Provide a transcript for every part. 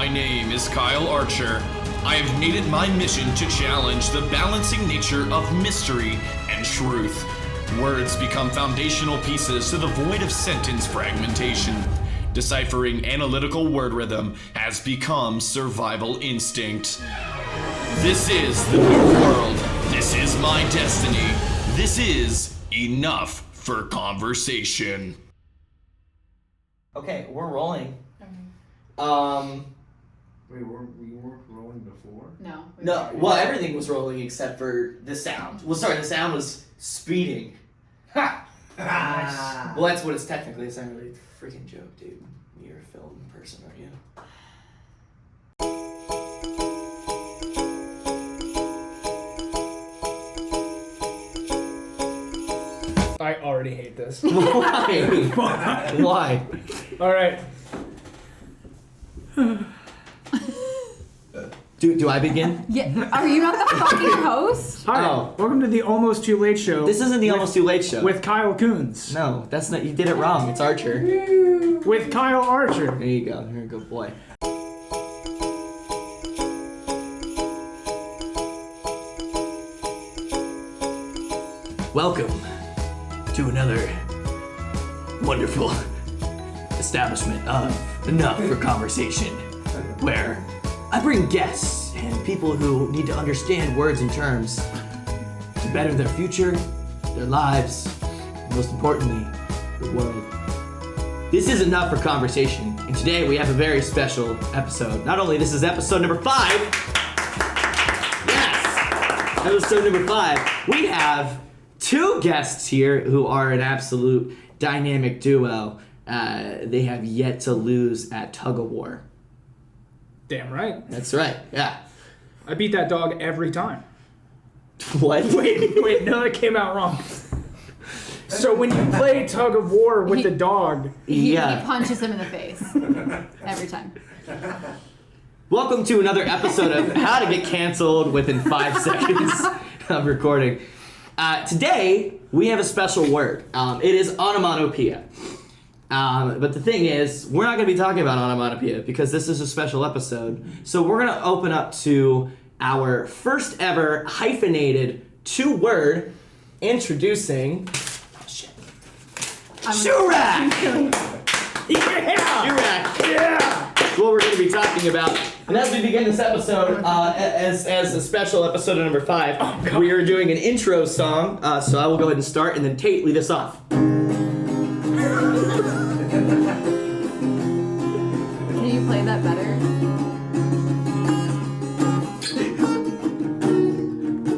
My name is Kyle Archer. I have made it my mission to challenge the balancing nature of mystery and truth. Words become foundational pieces to the void of sentence fragmentation. Deciphering analytical word rhythm has become survival instinct. This is the new world. This is my destiny. This is enough for conversation. Okay, we're rolling. Wait, we weren't rolling before? No, well, everything was rolling except for the sound. Well, sorry, the sound was speeding. Ha! Nice. Well, that's what it's technically. It's not really a freaking joke, dude. You're a film person, aren't you? I already hate this. Why? Why? All right. Do I begin? Yeah. Are you not the fucking host? Hi. Oh. Welcome to the Almost Too Late Show. This isn't the Almost Too Late show. with Kyle Coons. No, that's not. You did it wrong. It's Archer. With Kyle Archer. There you go. You're a good boy. Welcome to another wonderful establishment of Enough for Conversation, where I bring guests and people who need to understand words and terms to better their future, their lives, and most importantly, the world. This is Enough for Conversation, and today we have a very special episode. Not only this is episode number 5, yes, episode number 5, we have 2 guests here who are an absolute dynamic duo. They have yet to lose at tug of war. Damn right. That's right, yeah. I beat that dog every time. What? Wait, no, that came out wrong. So when you play tug of war with the dog, He Yeah. punches him in the face every time. Welcome to another episode of How to Get Canceled Within 5 Seconds of Recording. Today, we have a special word. It is onomatopoeia. But the thing is, we're not going to be talking about onomatopoeia because this is a special episode. So we're going to open up to our first ever hyphenated 2-word introducing... Oh, shit. Shoe-rack! yeah, Shoe-rack! yeah. That's what we're going to be talking about. And as we begin this episode, as a special episode number 5, we are doing an intro song. So I will go ahead and start, and then Tate, lead us off. Can you play that better?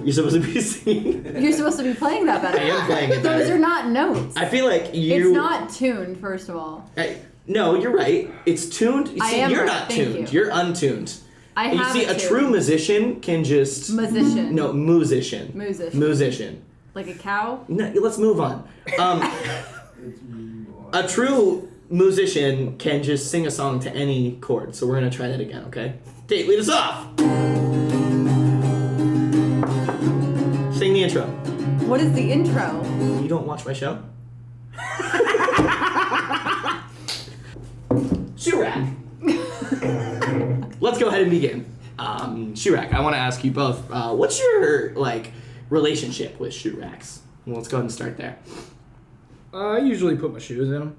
You're supposed to be singing. You're supposed to be playing that better. I am playing it better. Those are not notes. I feel like you... It's not tuned, first of all. No, you're right. It's tuned. You I see, am you're right. not Thank tuned. you. You're untuned. I You have see, it a tuned. true musician can just... Musician. No, musician. Musician. Musician. Like a cow? No, let's move on. A true musician can just sing a song to any chord. So we're going to try that again, okay? Tate, lead us off. Sing the intro. What is the intro? You don't watch my show? Shoe-rack. Let's go ahead and begin. Shoe-rack, I want to ask you both, what's your, relationship with shoe-racks? Well, let's go ahead and start there. I usually put my shoes in them.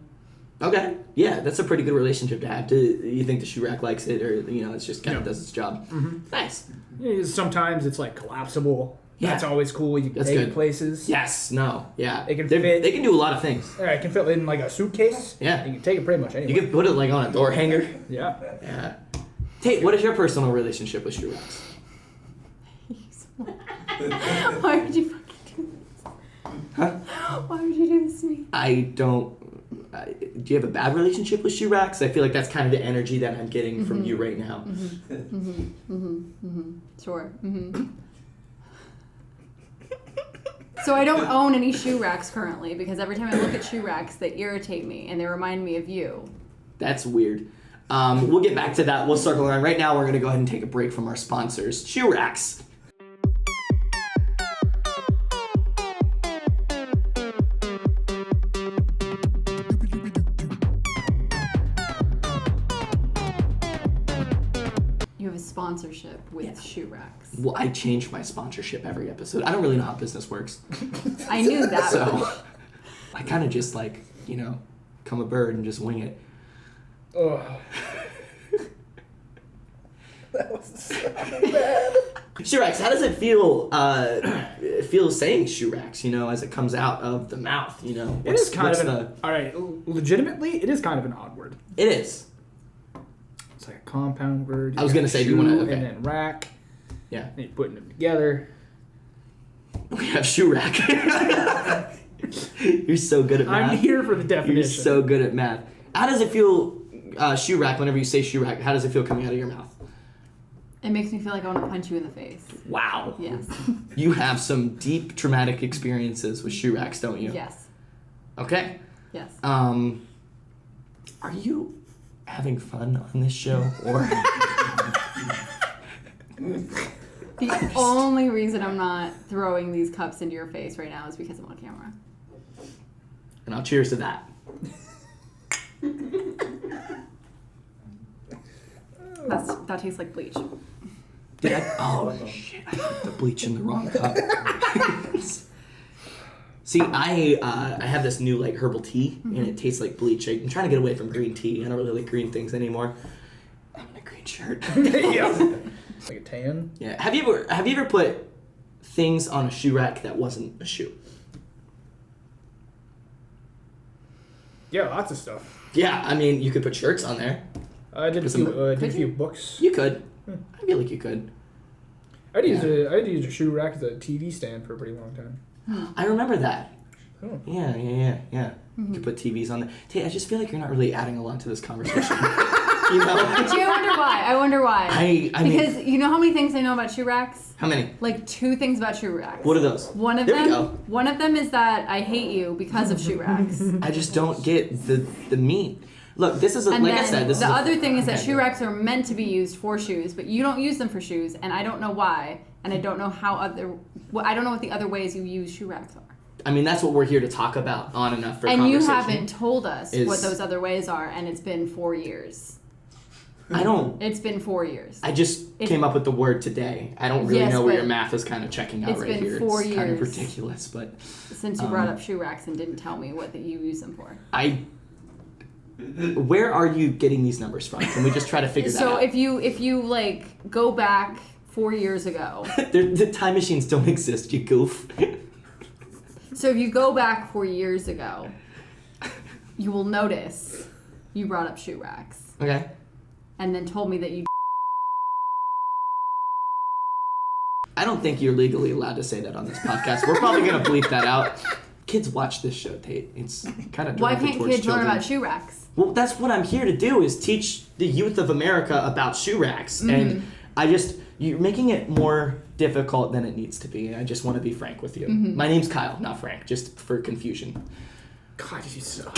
Okay. Yeah, that's a pretty good relationship to have. Do you think the shoe-rack likes it, or, it's just kind of does its job? Mm-hmm. Nice. Yeah, sometimes it's like collapsible. Yeah. That's always cool. You can That's take good. it places. Yes, no, yeah. They can They're- fit- They can do a lot of things. Yeah, I can fit it in like a suitcase. Yeah. You can take it pretty much anywhere. You can put it, on a door hanger. Yeah. Yeah. Tate, what is your personal relationship with shoe-racks? Why would you fucking do this? Huh? Why would you do this to me? I don't... do you have a bad relationship with shoe-racks? I feel like that's kind of the energy that I'm getting from you right now. Sure. So I don't own any shoe racks currently because every time I look at shoe racks, they irritate me and they remind me of you. That's weird. We'll get back to that. We'll circle around. Right now, we're going to go ahead and take a break from our sponsors. Shoe-racks. a sponsorship with shoe racks. Well, I change my sponsorship every episode. I don't really know how business works. I knew that. So I kind of just like, come a bird and just wing it. Oh. That was so bad. Shoe racks, how does it feel saying shoe racks, as it comes out of the mouth, It is kind of the... all right, legitimately, it is kind of an odd word. It is. It's like a compound word. I was going to say, do you want to... Okay. And then rack. Yeah. And you're putting them together. We have shoe rack. You're so good at math. I'm here for the definition. You're so good at math. How does it feel, shoe rack, whenever you say shoe rack, how does it feel coming out of your mouth? It makes me feel like I want to punch you in the face. Wow. Yes. You have some deep traumatic experiences with shoe racks, don't you? Yes. Okay. Yes. Are you having fun on this show, or? The only reason I'm not throwing these cups into your face right now is because I'm on camera. And I'll cheers to that. That tastes like bleach. Did I? Oh, shit. I put the bleach in the wrong cup. See, I have this new, herbal tea, and it tastes like bleach. I'm trying to get away from green tea. I don't really like green things anymore. I'm in a green shirt. Yeah. Like a tan? Yeah. Have you ever put things on a shoe rack that wasn't a shoe? Yeah, lots of stuff. Yeah, I mean, you could put shirts on there. I did a few books. You could. I feel like you could. I had to use a shoe rack as a TV stand for a pretty long time. I remember that. Oh. Yeah. You could put TVs on there. Tate, I just feel like you're not really adding a lot to this conversation. Gee, I wonder why. Because mean, you know how many things I know about shoe racks? how many? Like 2 things about shoe racks. What are those? One of There we them. go. One of them is that I hate you because of shoe racks. I just don't get the meat. Look, this is And like then I said. This the is other thing is that okay. shoe racks are meant to be used for shoes, but you don't use them for shoes, and I don't know why, and I don't know I don't know what the other ways you use shoe racks are. I mean, that's what we're here to talk about on enough for and conversation. you haven't told us what those other ways are, and it's been 4 years. I don't. It's been 4 years. I just came up with the word today. I don't really know where your math is kind of checking out right here. It's been 4 years. It's kind of ridiculous, but since you brought up shoe racks and didn't tell me what that you use them for. Where are you getting these numbers from? Can we just try to figure that out? So if you go back 4 years ago. The time machines don't exist, you goof. So if you go back 4 years ago, you will notice you brought up shoe racks. Okay. And then told me that you. I don't think you're legally allowed to say that on this podcast. We're probably going to bleep that out. Kids watch this show, Tate. It's kind of Why directed can't towards kids children. learn about shoe racks? Well, that's what I'm here to do, is teach the youth of America about shoe racks. And you're making it more difficult than it needs to be. I just want to be frank with you. My name's Kyle, not Frank, just for confusion. God, you suck.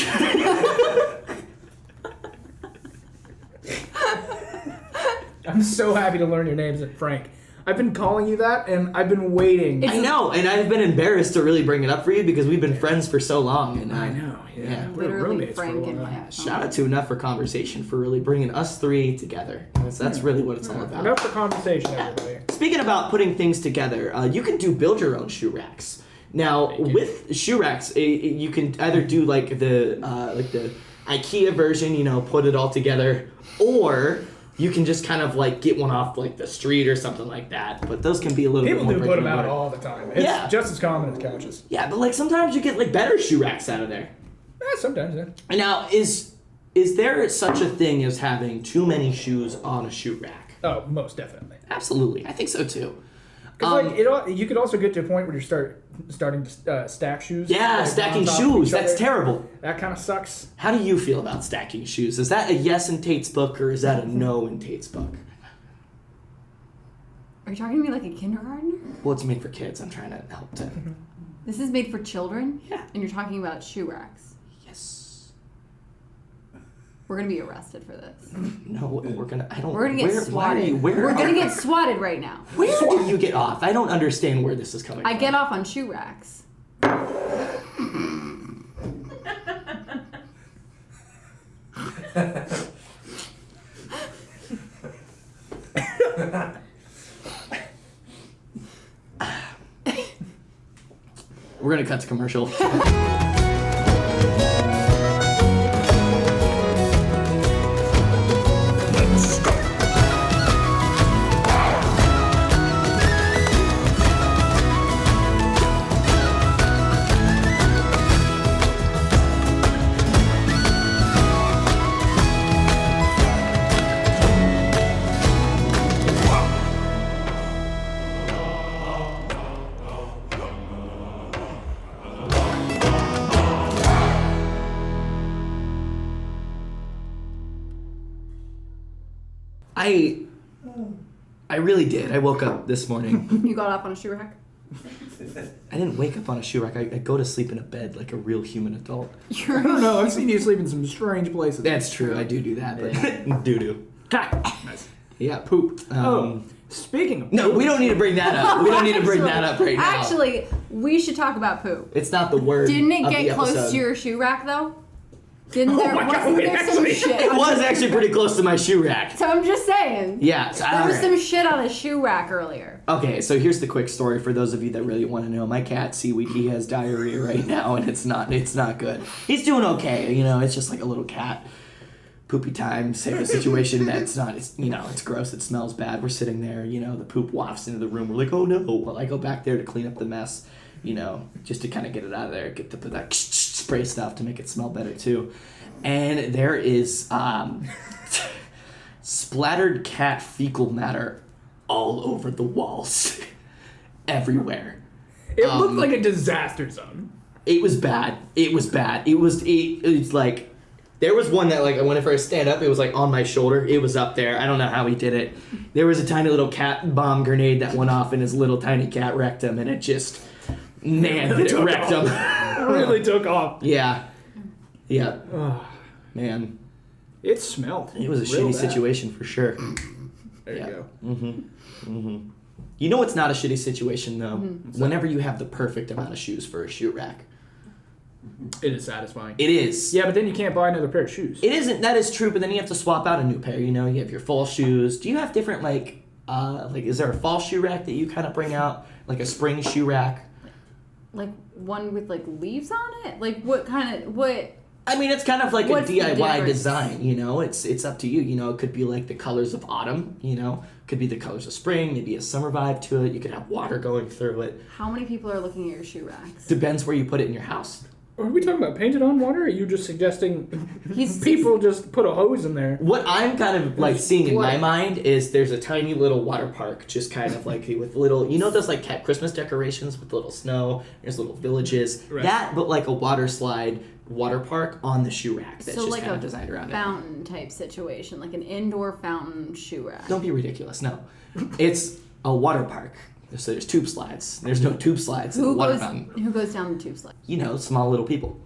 I'm so happy to learn your name's Frank. I've been calling you that, and I've been waiting. I know, and I've been embarrassed to really bring it up for you because we've been friends for so long. And I know, yeah. We're Literally roommates for a Frank while. in my Shout out to Enough for Conversation for really bringing us three together. That's really what it's all about. Enough for conversation, everybody. Speaking about putting things together, you can do build your own shoe racks. Now, with shoe racks, you can either do like the IKEA version, put it all together, or you can just kind of like get one off like the street or something like that. But those can be a little People bit more do put them breaking out apart. all the time. It's just as common as couches. Yeah, but like sometimes you get like better shoe racks out of there. Sometimes, yeah. And now, is there such a thing as having too many shoes on a shoe rack? Oh, most definitely. Absolutely, I think so too. Because you could also get to a point where you're starting to stack shoes. Yeah, like, stacking on top of shoes. each That's other. terrible. That kind of sucks. How do you feel about stacking shoes? Is that a yes in Tate's book, or is that a no in Tate's book? Are you talking to me like a kindergartner? Well, it's made for kids. I'm trying to help to. This is made for children? Yeah. And you're talking about shoe racks. Yes. We're gonna be arrested for this. No, we're gonna. I don't. We're gonna get swatted. We're gonna get swatted right now. Where do you get off? I don't understand where this is coming from. I get off on shoe racks. We're gonna cut to commercial. I really did. I woke up this morning. You got up on a shoe rack? I didn't wake up on a shoe rack. I go to sleep in a bed like a real human adult. I don't know. I've seen you sleep in some strange places. That's true. I do that, but doo-doo. Nice. Yeah, poop. Speaking of No, we don't need to bring that up. We don't need to bring that up right now. Actually, we should talk about poop. It's not the word. Didn't it of the get close episode. to your shoe rack though? Didn't there? my God, wasn't wait, there some actually- shit? It was actually pretty close to my shoe rack. So I'm just saying. Yeah. There was some shit on a shoe rack earlier. Okay, so here's the quick story for those of you that really want to know. My cat Seaweed, he has diarrhea right now, and it's not good. He's doing okay, it's just like a little cat. Poopy time type of situation. That's not. It's gross. It smells bad. We're sitting there. The poop wafts into the room. We're like, oh no. Well, I go back there to clean up the mess. Just to kind of get it out of there. Get to put that spray stuff to make it smell better too. And there is splattered cat fecal matter all over the walls, everywhere. It looked like a disaster zone. It was bad. It's like, there was one that, like, whenever I stand up, it was like on my shoulder. It was up there. I don't know how he did it. There was a tiny little cat bomb grenade that went off in his little tiny cat rectum, and it just, man, did it wrecked him. It really took off. Yeah. Man, It smelled. it was a real shitty bad. situation for sure. There Yeah. you go. You know what's not a shitty situation, though? Whenever you have the perfect amount of shoes for a shoe rack. It is satisfying. It is. Yeah, but then you can't buy another pair of shoes. It isn't. That is true, but then you have to swap out a new pair. You have your fall shoes. Do you have different, is there a fall shoe rack that you kind of bring out? Like a spring shoe rack? Like one with like leaves on it? Like what kind of what? I mean, it's kind of like What's a the DIY difference? design, It's up to you, It could be like the colors of autumn, Could be the colors of spring, maybe a summer vibe to it. You could have water going through it. How many people are looking at your shoe racks? Depends where you put it in your house. Are we talking about painted on water, or are you just suggesting He's people just put a hose in there? What I'm kind of like There's seeing in my what? mind is there's a tiny little water park, just kind of like with little, those like Christmas decorations with little snow. There's little villages. Right. That, but like a water slide water park on the shoe rack that's so just like kind a of designed around it. fountain type situation, like an indoor fountain shoe rack. Don't be ridiculous. No, it's a water park. So there's tube slides. There's no tube slides in the water fountain. Who goes down the tube slide? Small little people.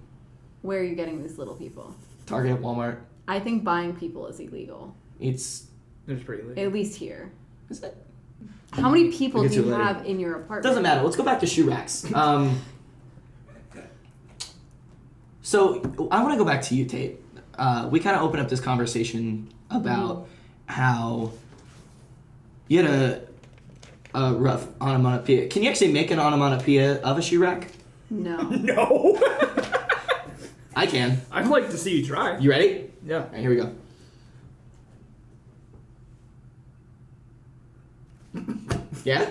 Where are you getting these little people? Target, Walmart. I think buying people is illegal. It's It's pretty late. At least here. is it? How many people We'll do get to you it later. have in your apartment? Doesn't matter. Let's go back to shoe racks. So I want to go back to you, Tate. We kind of opened up this conversation about how you had a rough onomatopoeia. Can you actually make an onomatopoeia of a shoe rack? No. No. I can. I'd like to see you try. You ready? Yeah. All right, here we go. Yeah?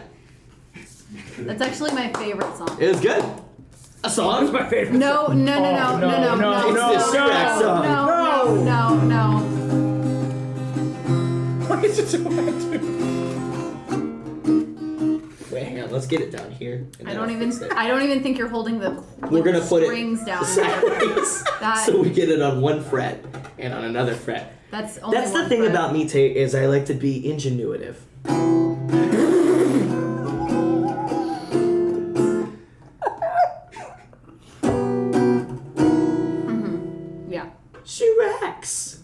That's actually my favorite song. It was good. A That's song? my favorite. No, no, no, Oh, no, no, no, no, It's no, the shoe rack song. no. Why is it so bad too? Wait, hang on. Let's get it down here. and I then don't I'll even. fix it. I don't even think you're holding the. We're gonna put strings it down. sideways, That- so we get it on one fret and on another fret. That's only That's the one thing fret. about me, Tate, is I like to be ingenuitive. Yeah. Shoe racks.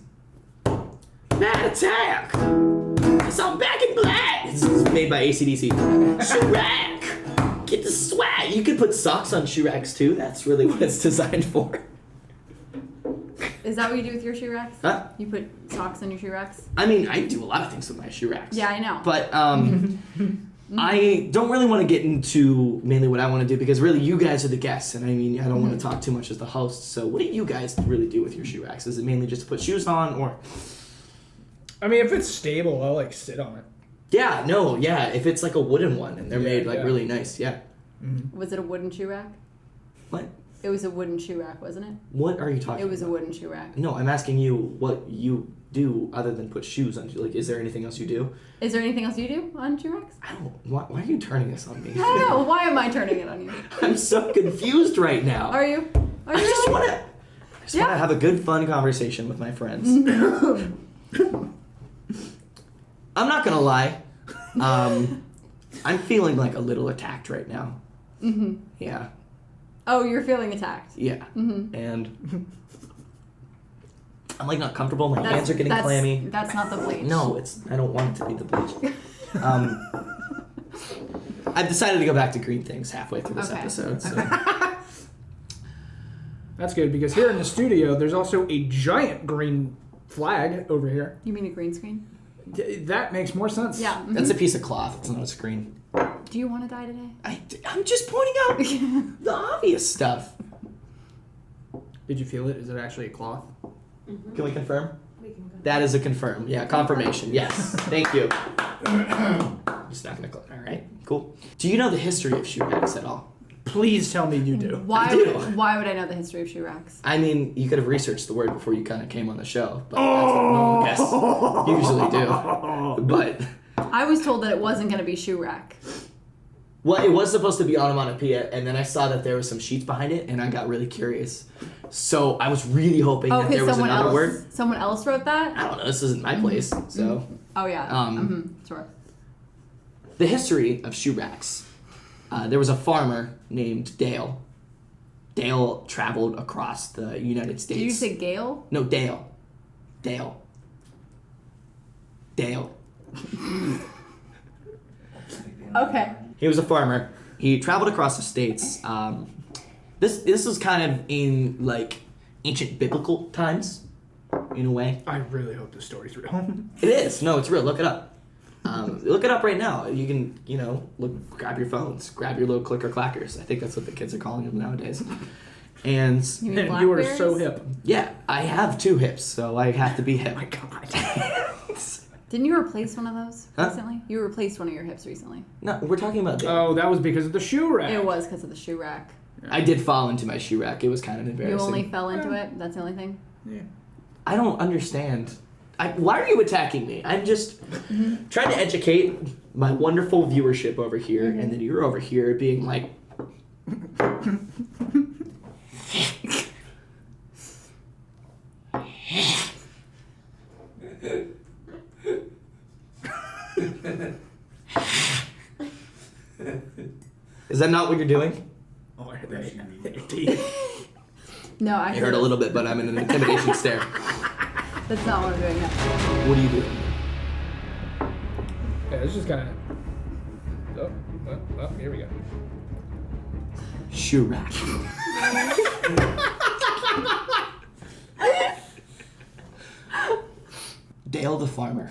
Mad attack. I'm back in black. It's made by AC/DC. Shoe rack. Get the swag. You could put socks on shoe racks too. That's really what it's designed for. Is that what you do with your shoe racks? Huh? You put socks on your shoe racks? I mean, I do a lot of things with my shoe racks. Yeah, I know. But I don't really want to get into mainly what I want to do because really you guys are the guests, and I mean I don't want to talk too much as the host. So what do you guys really do with your shoe racks? Is it mainly just to put shoes on, or? I mean, if it's stable, I'll like sit on it. Yeah, no, yeah. If it's like a wooden one and they're made like yeah. really nice, yeah. Was it a wooden shoe rack? What? It was a wooden shoe rack, wasn't it? What are you talking? It was a about? wooden shoe rack. No, I'm asking you what you do other than put shoes on. Like, is there anything else you do? Is there anything else you do on shoe racks? I don't. Why are you turning this on me? I don't know. Why am I turning it on you? I'm so confused right now. Are you? Are I you just really? want to. I just want to have a good, fun conversation with my friends. I'm not gonna lie. I'm feeling like a little attacked right now. Mm-hmm. Yeah. Oh, you're feeling attacked. Yeah. Mm-hmm. And I'm like not comfortable. My hands are getting clammy. That's not the bleach. No, it's. I don't want it to be the bleach. I've decided to go back to green things halfway through this episode. So. That's good because here in the studio, there's also a giant green flag over here. You mean a green screen? That makes more sense. Yeah. Mm-hmm. That's a piece of cloth. It's not a screen. Do you want to die today? I'm just pointing out the obvious stuff. Did you feel it? Is it actually a cloth? Can we confirm? That is a confirm. Yeah, confirmation. Yes. Thank you. Just not gonna. All right. Cool. Do you know the history of shoe racks at all? Please tell me you do. Why I do. why would I know the history of shoe racks? I mean, you could have researched the word before you kind of came on the show, but that's what normal guests usually do. But I was told that it wasn't going to be shoe rack. well, it was supposed to be onomatopoeia, and then I saw that there was some sheets behind it, and I got really curious. So I was really hoping that there was another word. Someone else wrote that? I don't know. This isn't my place, so. Oh yeah. Sure. The history of shoe racks. There was a farmer named Dale. Dale traveled across the United States. Did you say Gale? No, Dale. Dale. Dale. Okay. He was a farmer. He traveled across the states. This was kind of in like ancient biblical times, in a way. I really hope this story's real. It is. No, it's real. Look it up. Look it up right now. You can, grab your phones, grab your little clicker clackers. I think that's what the kids are calling them nowadays. And You mean You are so Blackberries? hip. yeah, I have 2 hips, so I have to be hip. Oh my god. Didn't you replace one of those Huh? recently? You replaced one of your hips recently. No, we're talking about Dale. Oh, that was because of the shoe rack. It was because of the shoe rack. I did fall into my shoe rack. It was kind of embarrassing. You only fell into it? That's the only thing? Yeah. I don't understand. Why are you attacking me? I'm just trying to educate my wonderful viewership over here, and then you're over here being like... Is that not what you're doing? Oh, I heard that. No, I I heard a little bit, but I'm in an intimidation stare. That's not what I'm doing. No. What do you do? Yeah, it's just kind of. Oh, here we go. Shoe rack. Dale the farmer.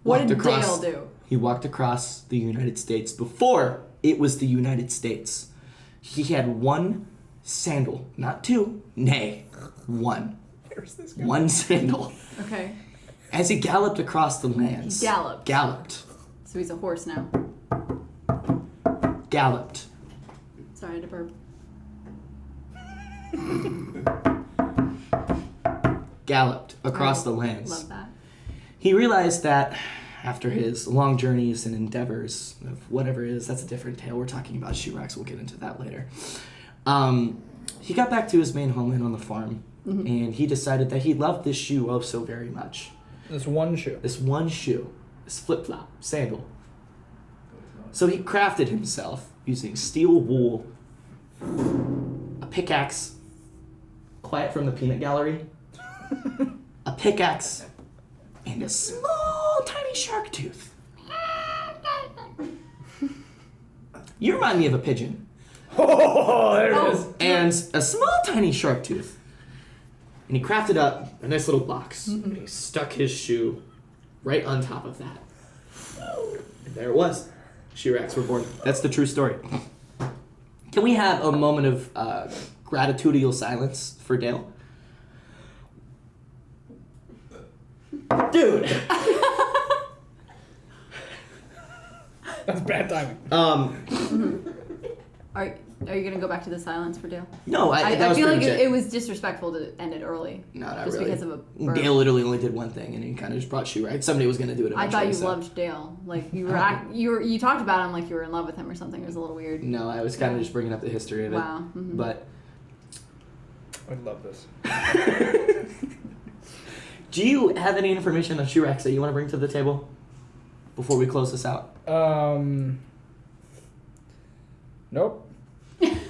What walked did across- Dale do? He walked across the United States before it was the United States. He had one sandal, not 2, nay, 1. Where's this guy? One sandal. Okay. As he galloped across the lands. He galloped. Galloped. So he's a horse now. Galloped. Sorry, I had to burp. Galloped across Oh, the lands. Love that. He realized that after his long journeys and endeavors of whatever it is, that's a different tale. We're talking about shoe racks. We'll get into that later. He got back to his main homeland on the farm, and he decided that he loved this shoe oh so very much. This one shoe. This one shoe, this flip-flop, sandal. So he crafted himself using steel wool, a pickaxe, quiet from the peanut gallery, a pickaxe, and a small, tiny shark tooth. You remind me of a pigeon. Oh, there it is. And a small, tiny shark tooth. And he crafted up a nice little box. And he stuck his shoe right on top of that. And there it was. Shoe racks were born. That's the true story. Can we have a moment of gratitudinal silence for Dale? Dude! That's bad timing. Are you gonna go back to the silence for Dale? No, I that was feel like pretty much it was disrespectful to end it early. No, not just really. because of a burp. Dale literally only did one thing, and he kind of just brought shoe racks. Somebody was going to do it I eventually. thought you loved Dale. Like you talked about him like you were in love with him or something. It was a little weird. No, I was kind of just bringing up the history of it. Wow. Mm-hmm. But I love this. do you have any information on shoe racks that you want to bring to the table before we close this out? Nope.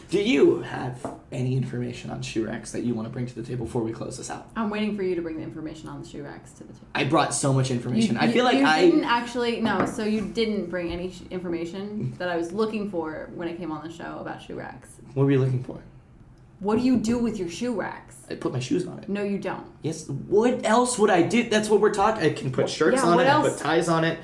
Do you have any information on shoe racks that you want to bring to the table before we close this out? I'm waiting for you to bring the information on the shoe racks to the table. I brought so much information. I feel like you didn't actually so you didn't bring any information that I was looking for when I came on the show about shoe racks. What were you looking for? What do you do with your shoe racks? I put my shoes on it. No, you don't. Yes. What else would I do? That's what we're talking. I can put shirts on it. I put ties on it.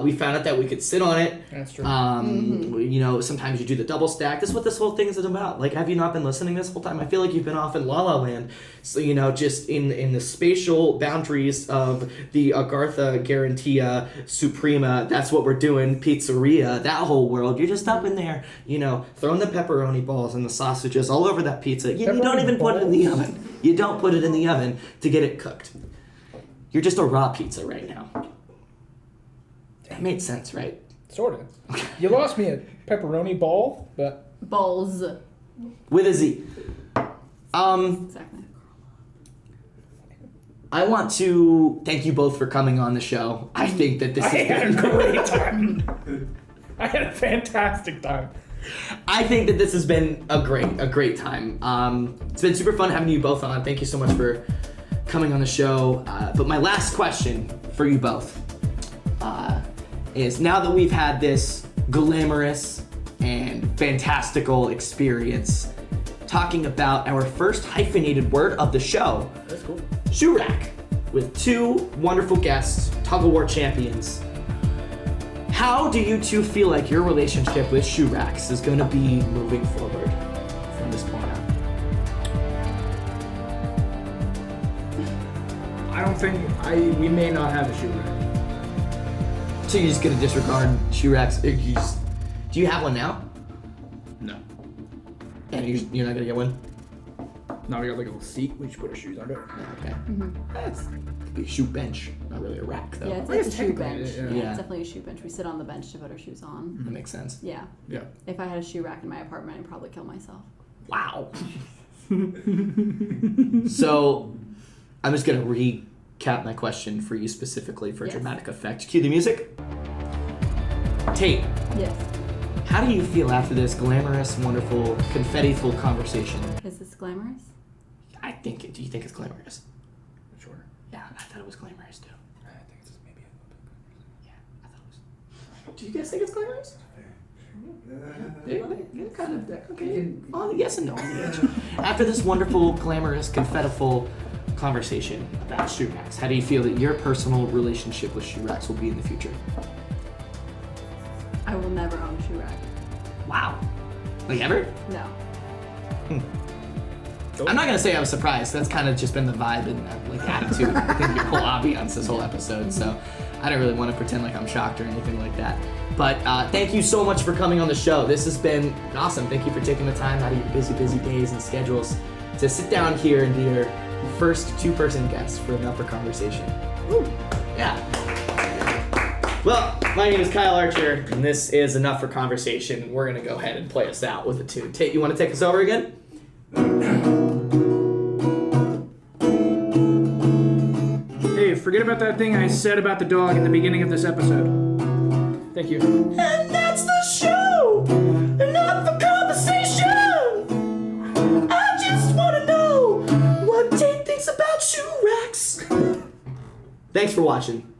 We found out that we could sit on it. That's true. You know, sometimes you do the double stack. That's what this whole thing is about. Like, have you not been listening this whole time? I feel like you've been off in La La Land. So, you know, just in the spatial boundaries of the Agartha Garantia Suprema, that's what we're doing, pizzeria, that whole world. You're just up in there, you know, throwing the pepperoni balls and the sausages all over that pizza. You don't even put it in the oven. You don't put it in the oven to get it cooked. You're just a raw pizza right now. That made sense, right? Sort of. You lost me a pepperoni ball, but... Balls. With a Z. Exactly. I want to thank you both for coming on the show. I think that this I has had a been... great time. I had a fantastic time. I think that this has been a great time. It's been super fun having you both on. Thank you so much for coming on the show. But my last question for you both is, now that we've had this glamorous and fantastical experience talking about our first hyphenated word of the show, That's cool. shoe rack, with two wonderful guests, tug-of-war champions. How do you two feel like your relationship with shoe racks is going to be moving forward from this point on? I don't think we may not have a shoe rack. So you're just going to disregard shoe racks? Do you have one now? No. And you're not going to get one? No, we got like a little seat. We just put our shoes under it. Okay. That's could be a shoe bench, not really a rack though. Yeah, I it's guess a shoe technically, bench. yeah. Yeah, it's definitely a shoe bench. We sit on the bench to put our shoes on. That makes sense. Yeah. Yeah. If I had a shoe rack in my apartment, I'd probably kill myself. Wow. So, I'm just gonna recap my question for you specifically for Yes. dramatic effect. Cue the music. Tate, Yes. how do you feel after this glamorous, wonderful, confetti-full conversation? Is this glamorous? Do you think it's glamorous? Sure. Yeah, I thought it was glamorous too. I think it's maybe a little bit. Yeah, I thought it was. Do you guys think it's glamorous? They're kind of okay. On the yes and no on the edge. After this wonderful, glamorous, confetti-full conversation about shoe racks, how do you feel that your personal relationship with shoe racks will be in the future? I will never own a shoe rack. Wow. Like ever? No. I'm not gonna say I was surprised. That's kind of just been the vibe and like attitude. I think your whole ambiance this whole episode. So I don't really want to pretend like I'm shocked or anything like that. But thank you so much for coming on the show. This has been awesome. Thank you for taking the time out of your busy days and schedules to sit down here and be your first two-person guest for an upper conversation. Woo. Yeah. Well, my name is Kyle Archer, and this is Enough for Conversation. And we're gonna go ahead and play us out with a tune. Tate, you want to take us over again? Hey, forget about that thing I said about the dog in the beginning of this episode. Thank you. And that's the show! Enough for conversation! I just want to know what Tate thinks about shoe racks. Thanks for watching.